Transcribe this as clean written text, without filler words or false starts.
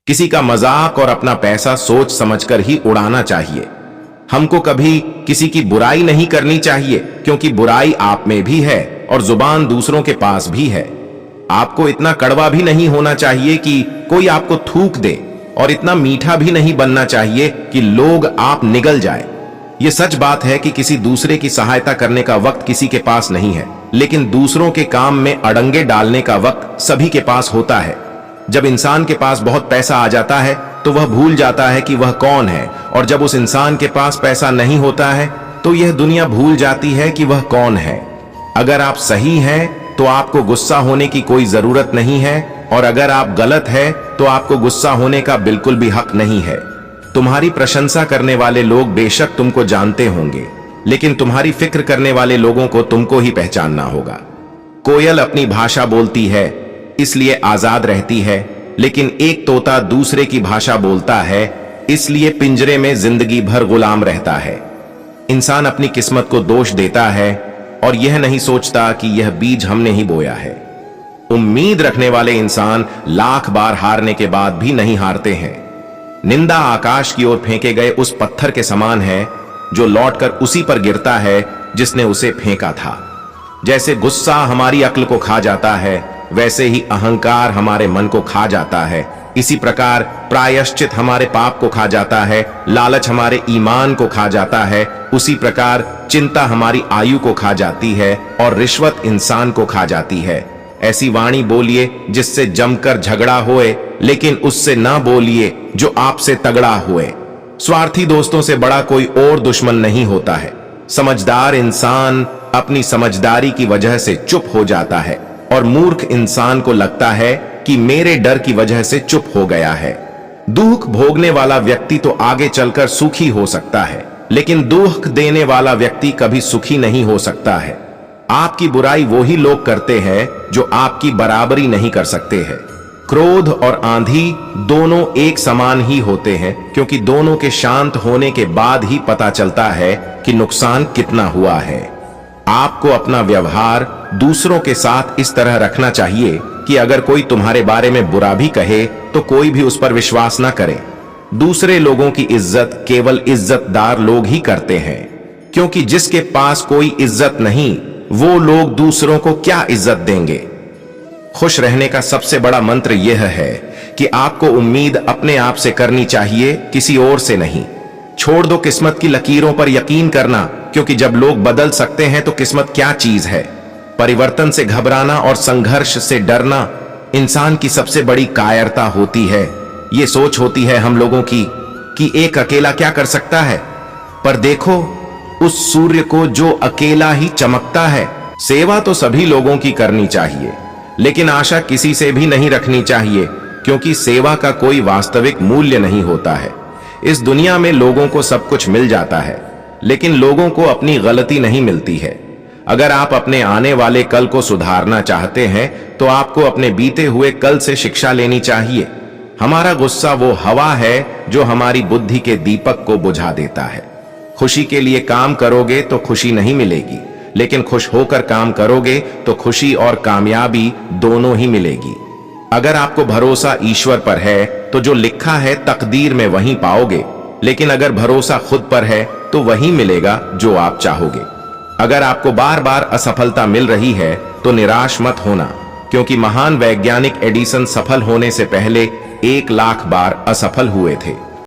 किसी का मजाक और अपना पैसा सोच समझकर ही उड़ाना चाहिए। हमको कभी किसी की बुराई नहीं करनी चाहिए, क्योंकि बुराई आप में भी है और जुबान दूसरों के पास भी है। आपको इतना कड़वा भी नहीं होना चाहिए कि कोई आपको थूक दे, और इतना मीठा भी नहीं बनना चाहिए कि लोग आप निगल जाए। यह सच बात है कि किसी दूसरे की सहायता करने का वक्त किसी के पास नहीं है, लेकिन दूसरों के काम में अड़ंगे डालने का वक्त सभी के पास होता है। जब इंसान के पास बहुत पैसा आ जाता है तो वह भूल जाता है कि वह कौन है, और जब उस इंसान के पास पैसा नहीं होता है तो यह दुनिया भूल जाती है कि वह कौन है। अगर आप सही हैं तो आपको गुस्सा होने की कोई जरूरत नहीं है, और अगर आप गलत हैं तो आपको गुस्सा होने का बिल्कुल भी हक नहीं है। तुम्हारी प्रशंसा करने वाले लोग बेशक तुमको जानते होंगे, लेकिन तुम्हारी फिक्र करने वाले लोगों को तुमको ही पहचानना होगा। कोयल अपनी भाषा बोलती है इसलिए आजाद रहती है, लेकिन एक तोता दूसरे की भाषा बोलता है इसलिए पिंजरे में जिंदगी भर गुलाम रहता है। इंसान अपनी किस्मत को दोष देता है और यह नहीं सोचता कि यह बीज हमने ही बोया है। उम्मीद रखने वाले इंसान लाख बार हारने के बाद भी नहीं हारते हैं। निंदा आकाश की ओर फेंके गए उस पत्थर के समान है जो लौटकर उसी पर गिरता है जिसने उसे फेंका था। जैसे गुस्सा हमारी अक्ल को खा जाता है, वैसे ही अहंकार हमारे मन को खा जाता है। इसी प्रकार प्रायश्चित हमारे पाप को खा जाता है, लालच हमारे ईमान को खा जाता है, उसी प्रकार चिंता हमारी आयु को खा जाती है, और रिश्वत इंसान को खा जाती है। ऐसी वाणी बोलिए जिससे जमकर झगड़ा होए, लेकिन उससे ना बोलिए जो आपसे तगड़ा हुए। स्वार्थी दोस्तों से बड़ा कोई और दुश्मन नहीं होता है। समझदार इंसान अपनी समझदारी की वजह से चुप हो जाता है, और मूर्ख इंसान को लगता है कि मेरे डर की वजह से चुप हो गया है। दुख भोगने वाला व्यक्ति तो आगे चलकर सुखी हो सकता है, लेकिन दुख देने वाला व्यक्ति कभी सुखी नहीं हो सकता है। आपकी बुराई वो ही लोग करते हैं जो आपकी बराबरी नहीं कर सकते हैं। क्रोध और आंधी दोनों एक समान ही होते हैं, क्योंकि दोनों के शांत होने के बाद ही पता चलता है कि नुकसान कितना हुआ है। आपको अपना व्यवहार दूसरों के साथ इस तरह रखना चाहिए कि अगर कोई तुम्हारे बारे में बुरा भी कहे तो कोई भी उस पर विश्वास ना करे। दूसरे लोगों की इज्जत केवल इज्जतदार लोग ही करते हैं, क्योंकि जिसके पास कोई इज्जत नहीं वो लोग दूसरों को क्या इज्जत देंगे। खुश रहने का सबसे बड़ा मंत्र यह है कि आपको उम्मीद अपने आप से करनी चाहिए, किसी और से नहीं। छोड़ दो किस्मत की लकीरों पर यकीन करना, क्योंकि जब लोग बदल सकते हैं तो किस्मत क्या चीज है। परिवर्तन से घबराना और संघर्ष से डरना इंसान की सबसे बड़ी कायरता होती है। ये सोच होती है हम लोगों की कि एक अकेला क्या कर सकता है, पर देखो उस सूर्य को जो अकेला ही चमकता है। सेवा तो सभी लोगों की करनी चाहिए, लेकिन आशा किसी से भी नहीं रखनी चाहिए, क्योंकि सेवा का कोई वास्तविक मूल्य नहीं होता है। इस दुनिया में लोगों को सब कुछ मिल जाता है, लेकिन लोगों को अपनी गलती नहीं मिलती है। अगर आप अपने आने वाले कल को सुधारना चाहते हैं तो आपको अपने बीते हुए कल से शिक्षा लेनी चाहिए। हमारा गुस्सा वो हवा है जो हमारी बुद्धि के दीपक को बुझा देता है। खुशी के लिए काम करोगे तो खुशी नहीं मिलेगी, लेकिन खुश होकर काम करोगे तो खुशी और कामयाबी दोनों ही मिलेगी। अगर आपको भरोसा ईश्वर पर है तो जो लिखा है तकदीर में वहीं पाओगे, लेकिन अगर भरोसा खुद पर है तो वही मिलेगा जो आप चाहोगे। अगर आपको बार बार असफलता मिल रही है तो निराश मत होना, क्योंकि महान वैज्ञानिक एडिसन सफल होने से पहले 1 लाख बार असफल हुए थे।